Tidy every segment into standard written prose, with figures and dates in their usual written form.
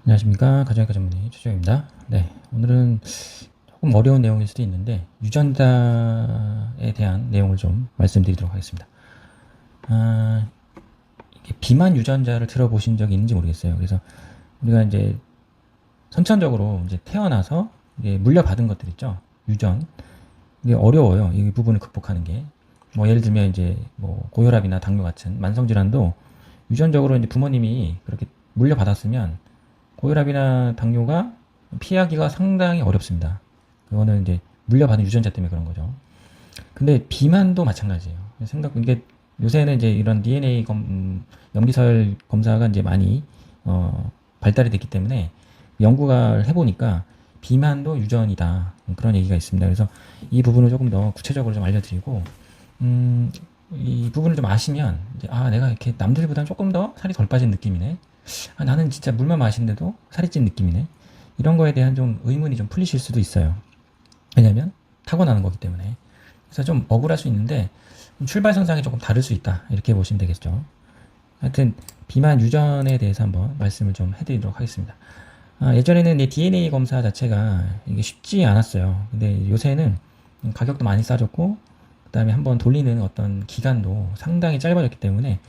안녕하십니까. 가정의과 전문의 최정입니다. 네, 오늘은 조금 어려운 내용일 수도 있는데 유전자에 대한 내용을 좀 말씀드리도록 하겠습니다. 이게 비만 유전자를 들어보신 적이 있는지 모르겠어요. 그래서 우리가 이제 선천적으로 이제 태어나서 이게 물려받은 것들 있죠. 유전. 이게 어려워요. 이 부분을 극복하는 게. 뭐 예를 들면 이제 뭐 고혈압이나 당뇨 같은 만성 질환도 유전적으로 이제 부모님이 그렇게 물려받았으면 고혈압이나 당뇨가 피하기가 상당히 어렵습니다. 그거는 이제 물려받은 유전자 때문에 그런 거죠. 근데 비만도 마찬가지예요. 이게 요새는 이제 이런 DNA 염기서열 검사가 이제 많이 발달이 됐기 때문에 연구가 해보니까 비만도 유전이다, 그런 얘기가 있습니다. 그래서 이 부분을 조금 더 구체적으로 좀 알려드리고, 이 부분을 좀 아시면 이제 내가 이렇게 남들보다 조금 더 살이 덜 빠진 느낌이네. 나는 진짜 물만 마시는데도 살이 찐 느낌이네. 이런 거에 대한 좀 의문이 좀 풀리실 수도 있어요. 왜냐면 타고나는 거기 때문에. 그래서 좀 억울할 수 있는데 출발선상이 조금 다를 수 있다, 이렇게 보시면 되겠죠. 하여튼 비만 유전에 대해서 한번 말씀을 좀 해드리도록 하겠습니다. 예전에는 이 DNA 검사 자체가 이게 쉽지 않았어요. 근데 요새는 가격도 많이 싸졌고, 그 다음에 한번 돌리는 어떤 기간도 상당히 짧아졌기 때문에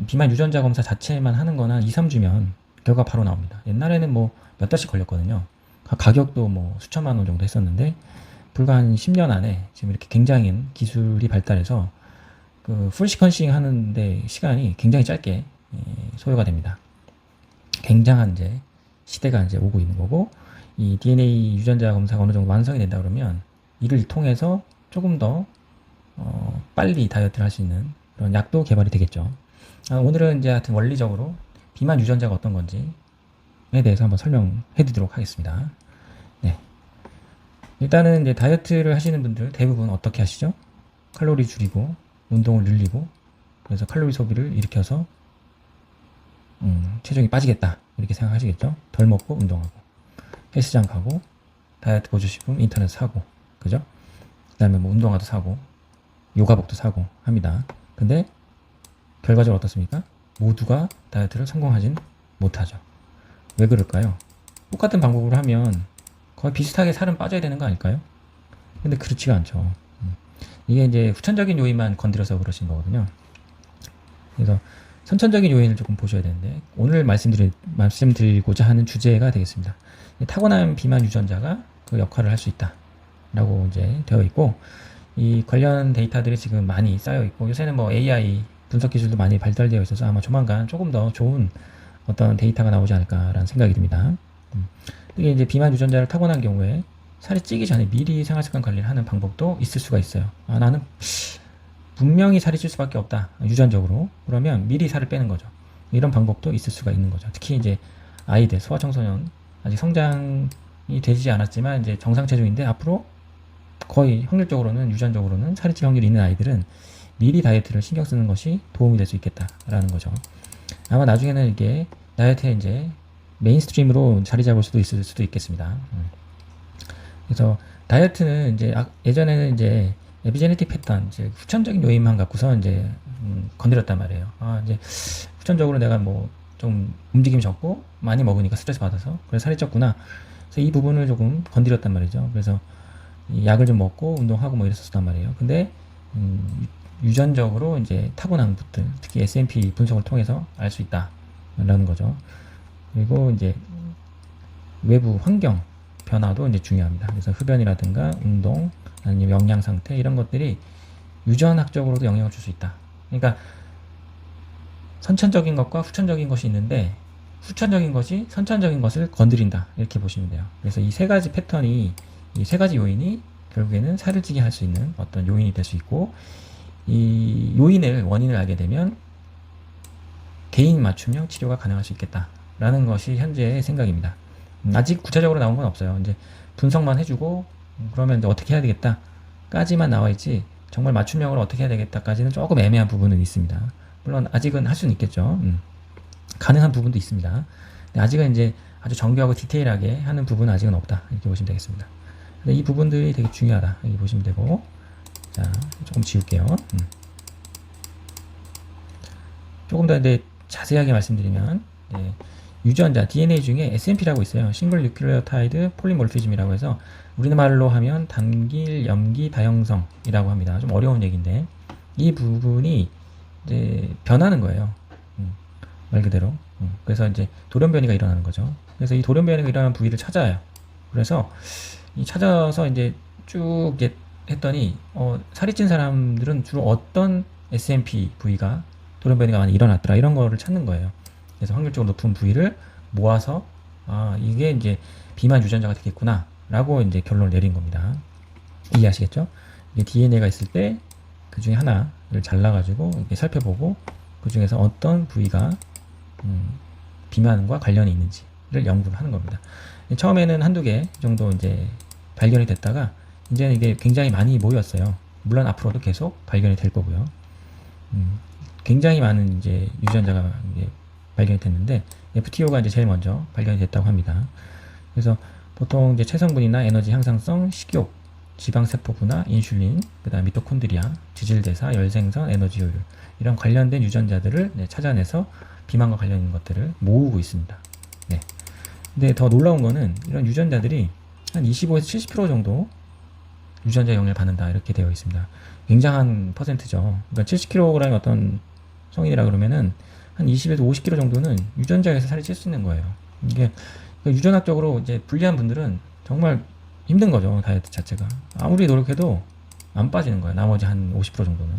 비만 유전자 검사 자체만 하는 거나 2, 3주면 결과 바로 나옵니다. 옛날에는 뭐 몇 달씩 걸렸거든요. 가격도 뭐 수천만 원 정도 했었는데 불과 한 10년 안에 지금 이렇게 굉장히 기술이 발달해서 그 풀 시퀀싱 하는데 시간이 굉장히 짧게 소요가 됩니다. 굉장한 이제 시대가 이제 오고 있는 거고, 이 DNA 유전자 검사가 어느 정도 완성이 된다 그러면 이를 통해서 조금 더 빨리 다이어트를 할 수 있는 그런 약도 개발이 되겠죠. 오늘은 이제 하여튼 원리적으로 비만 유전자가 어떤 건지에 대해서 한번 설명해 드리도록 하겠습니다. 네. 일단은 이제 다이어트를 하시는 분들 대부분 어떻게 하시죠? 칼로리 줄이고 운동을 늘리고, 그래서 칼로리 소비를 일으켜서 체중이 빠지겠다, 이렇게 생각하시겠죠? 덜 먹고 운동하고 헬스장 가고 다이어트 보조식품 인터넷 사고, 그죠? 그 다음에 뭐 운동화도 사고 요가복도 사고 합니다. 근데 결과적으로 어떻습니까? 모두가 다이어트를 성공하진 못하죠. 왜 그럴까요? 똑같은 방법으로 하면 거의 비슷하게 살은 빠져야 되는 거 아닐까요? 근데 그렇지가 않죠. 이게 이제 후천적인 요인만 건드려서 그러신 거거든요. 그래서 선천적인 요인을 조금 보셔야 되는데, 오늘 말씀드리고자 하는 주제가 되겠습니다. 타고난 비만 유전자가 그 역할을 할 수 있다 라고 이제 되어 있고, 이 관련 데이터들이 지금 많이 쌓여 있고, 요새는 뭐 AI 분석 기술도 많이 발달되어 있어서 아마 조만간 조금 더 좋은 어떤 데이터가 나오지 않을까라는 생각이 듭니다. 이게 이제 비만 유전자를 타고난 경우에 살이 찌기 전에 미리 생활습관 관리를 하는 방법도 있을 수가 있어요. 나는 분명히 살이 찔 수밖에 없다, 유전적으로. 그러면 미리 살을 빼는 거죠. 이런 방법도 있을 수가 있는 거죠. 특히 이제 아이들, 소아청소년, 아직 성장이 되지 않았지만 이제 정상 체중인데 앞으로 거의 확률적으로는, 유전적으로는 살이 찔 확률이 있는 아이들은 미리 다이어트를 신경 쓰는 것이 도움이 될 수 있겠다라는 거죠. 아마 나중에는 이게 다이어트에 이제 메인스트림으로 자리 잡을 수도 있을 수도 있겠습니다. 그래서 다이어트는 이제 예전에는 이제 에피제네틱 패턴, 이제 후천적인 요인만 갖고서 이제 건드렸단 말이에요. 이제 후천적으로 내가 뭐 좀 움직임이 적고 많이 먹으니까 스트레스 받아서 그래서 살이 쪘구나. 그래서 이 부분을 조금 건드렸단 말이죠. 그래서 약을 좀 먹고 운동하고 뭐 이랬었단 말이에요. 근데 유전적으로 이제 타고난 것들, 특히 SMP 분석을 통해서 알 수 있다라는 거죠. 그리고 이제 외부 환경 변화도 이제 중요합니다. 그래서 흡연이라든가 운동, 아니면 영양 상태, 이런 것들이 유전학적으로도 영향을 줄 수 있다. 그러니까 선천적인 것과 후천적인 것이 있는데 후천적인 것이 선천적인 것을 건드린다, 이렇게 보시면 돼요. 그래서 이 세 가지 패턴이, 이 세 가지 요인이 결국에는 살을 찌게 할 수 있는 어떤 요인이 될 수 있고, 이 원인을 알게 되면 개인 맞춤형 치료가 가능할 수 있겠다라는 것이 현재의 생각입니다. 아직 구체적으로 나온 건 없어요. 이제 분석만 해주고 그러면 이제 어떻게 해야 되겠다까지만 나와 있지, 정말 맞춤형으로 어떻게 해야 되겠다까지는 조금 애매한 부분은 있습니다. 물론 아직은 할 수는 있겠죠. 가능한 부분도 있습니다. 근데 아직은 이제 아주 정교하고 디테일하게 하는 부분은 아직은 없다, 이렇게 보시면 되겠습니다. 근데 이 부분들이 되게 중요하다, 이렇게 보시면 되고, 자, 조금 지울게요. 조금 더 이제 자세하게 말씀드리면, 유전자 DNA 중에 SNP라고 있어요. 싱글 뉴클레오타이드 폴리몰피즘이라고 해서 우리말로 하면 단길 염기 다형성이라고 합니다. 좀 어려운 얘기인데 이 부분이 이제 변하는 거예요. 말 그대로. 그래서 이제 돌연변이가 일어나는 거죠. 그래서 이 돌연변이가 일어나는 부위를 찾아요. 그래서 이 찾아서 이제 쭉 이제 했더니 살이 찐 사람들은 주로 어떤 SNP 부위가 돌연변이가 많이 일어났더라 이런 거를 찾는 거예요. 그래서 확률적으로 높은 부위를 모아서 이게 이제 비만 유전자가 되겠구나 라고 이제 결론을 내린 겁니다. 이해하시겠죠? 이게 DNA가 있을 때 그 중에 하나를 잘라가지고 이렇게 살펴보고 그 중에서 어떤 부위가 비만과 관련이 있는지를 연구를 하는 겁니다. 처음에는 한두 개 정도 이제 발견이 됐다가 이제는 이게 굉장히 많이 모였어요. 물론 앞으로도 계속 발견이 될 거고요. 굉장히 많은 이제 유전자가 이제 발견이 됐는데 FTO가 이제 제일 먼저 발견이 됐다고 합니다. 그래서 보통 이제 체성분이나 에너지 향상성, 식욕, 지방세포 분화, 인슐린, 그다음 미토콘드리아, 지질대사, 열생선, 에너지 효율 이런 관련된 유전자들을 찾아내서 비만과 관련 있는 것들을 모으고 있습니다. 네. 근데 더 놀라운 거는 이런 유전자들이 한 25에서 70% 정도 유전자 영향을 받는다 이렇게 되어 있습니다. 굉장한 퍼센트죠. 그러니까 70kg의 어떤 성인이라 그러면은 한 20에서 50kg 정도는 유전자에서 살이 찔 수 있는 거예요. 이게 유전학적으로 이제 불리한 분들은 정말 힘든 거죠. 다이어트 자체가 아무리 노력해도 안 빠지는 거예요. 나머지 한 50% 정도는.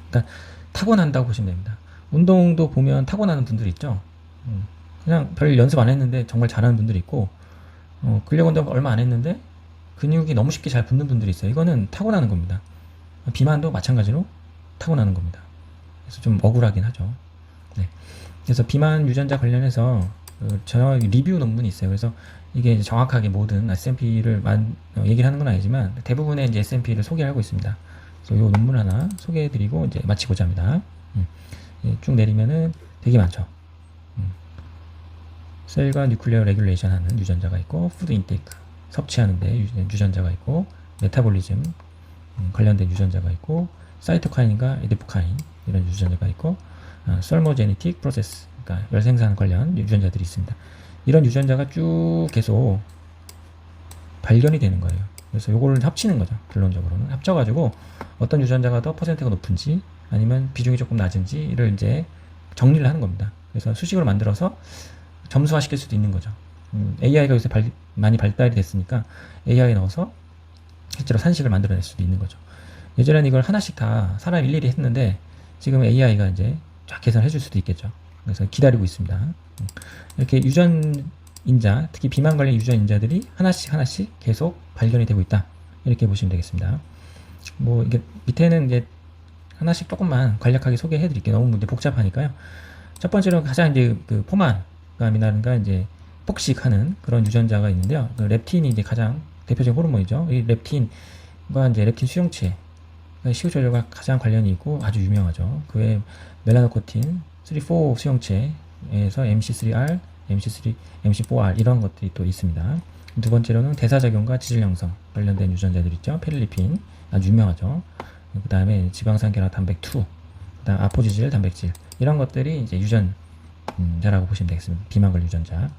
그러니까 타고난다고 보시면 됩니다. 운동도 보면 타고나는 분들 있죠. 그냥 별 연습 안 했는데 정말 잘하는 분들이 있고 근력 운동 얼마 안 했는데 근육이 너무 쉽게 잘 붙는 분들이 있어요. 이거는 타고나는 겁니다. 비만도 마찬가지로 타고나는 겁니다. 그래서 좀 억울하긴 하죠. 네. 그래서 비만 유전자 관련해서 저 리뷰 논문이 있어요. 그래서 이게 정확하게 모든 SNP를 얘기를 하는 건 아니지만 대부분의 이제 SNP를 소개하고 있습니다. 그래서 이 논문 하나 소개해드리고 이제 마치고자 합니다. 쭉 내리면은 되게 많죠. 셀과 뉴클레어 레귤레이션 하는 유전자가 있고, 푸드 인테이크 섭취하는데 유전자가 있고, 메타볼리즘 관련된 유전자가 있고, 사이토카인과 에디포카인 이런 유전자가 있고, 설모제네틱 프로세스 그러니까 열생산 관련 유전자들이 있습니다. 이런 유전자가 쭉 계속 발견이 되는 거예요. 그래서 요거를 합치는 거죠. 결론적으로는 합쳐가지고 어떤 유전자가 더 퍼센트가 높은지 아니면 비중이 조금 낮은지를 이제 정리를 하는 겁니다. 그래서 수식으로 만들어서 점수화 시킬 수도 있는 거죠. AI가 요새 많이 발달이 됐으니까 AI에 넣어서 실제로 산식을 만들어낼 수도 있는 거죠. 예전에는 이걸 하나씩 다 사람이 일일이 했는데 지금 AI가 이제 쫙 계산해 줄 수도 있겠죠. 그래서 기다리고 있습니다. 이렇게 유전인자, 특히 비만 관련 유전인자들이 하나씩 계속 발견이 되고 있다. 이렇게 보시면 되겠습니다. 뭐 이게 밑에는 이제 하나씩 조금만 간략하게 소개해 드릴게요. 너무 이제 복잡하니까요. 첫 번째로 가장 이제 그 포만감이라든가 이제 폭식하는 그런 유전자가 있는데요. 그 렙틴이 이제 가장 대표적인 호르몬이죠. 이 렙틴과 이제 렙틴 수용체, 식욕 조절과 가장 관련이 있고 아주 유명하죠. 그 외에 멜라노코틴 3, 4 수용체에서 MC3R, MC3, MC4R 이런 것들이 또 있습니다. 두 번째로는 대사작용과 지질 형성 관련된 유전자들 있죠. 페릴리핀 아주 유명하죠. 그 다음에 지방산 결합 단백 2, 그 다음 아포지질 단백질 이런 것들이 이제 유전자라고 보시면 되겠습니다. 비만 관련 유전자.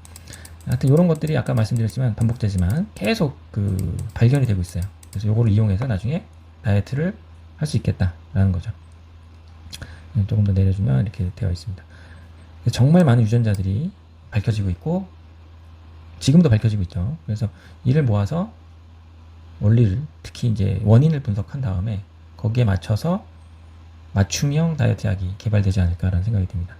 하여튼 이런 것들이 아까 말씀드렸지만 반복되지만 계속 그 발견이 되고 있어요. 그래서 요거를 이용해서 나중에 다이어트를 할 수 있겠다라는 거죠. 조금 더 내려주면 이렇게 되어 있습니다. 정말 많은 유전자들이 밝혀지고 있고 지금도 밝혀지고 있죠. 그래서 이를 모아서 원리를 특히 이제 원인을 분석한 다음에 거기에 맞춰서 맞춤형 다이어트 약이 개발되지 않을까라는 생각이 듭니다.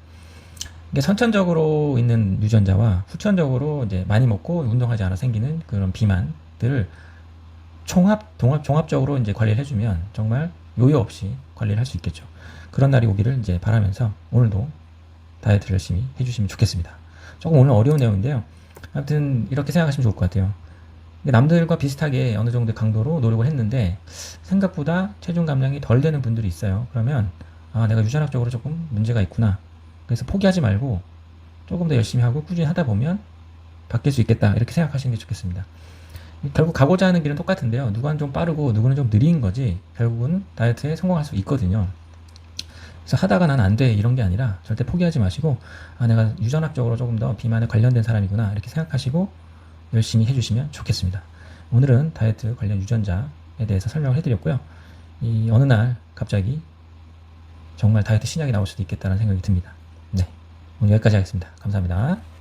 이게 선천적으로 있는 유전자와 후천적으로 이제 많이 먹고 운동하지 않아 생기는 그런 비만들을 종합적으로 이제 관리를 해주면 정말 요요 없이 관리를 할 수 있겠죠. 그런 날이 오기를 이제 바라면서 오늘도 다이어트를 열심히 해주시면 좋겠습니다. 조금 오늘 어려운 내용인데요. 아무튼 이렇게 생각하시면 좋을 것 같아요. 남들과 비슷하게 어느 정도의 강도로 노력을 했는데 생각보다 체중 감량이 덜 되는 분들이 있어요. 그러면 내가 유전학적으로 조금 문제가 있구나. 그래서 포기하지 말고 조금 더 열심히 하고 꾸준히 하다 보면 바뀔 수 있겠다. 이렇게 생각하시는 게 좋겠습니다. 결국 가고자 하는 길은 똑같은데요. 누구는 좀 빠르고 누구는 좀 느린 거지 결국은 다이어트에 성공할 수 있거든요. 그래서 하다가 난 안 돼 이런 게 아니라 절대 포기하지 마시고, 아 내가 유전학적으로 조금 더 비만에 관련된 사람이구나 이렇게 생각하시고 열심히 해주시면 좋겠습니다. 오늘은 다이어트 관련 유전자에 대해서 설명을 해드렸고요. 이 어느 날 갑자기 정말 다이어트 신약이 나올 수도 있겠다는 생각이 듭니다. 네, 오늘 여기까지 하겠습니다. 감사합니다.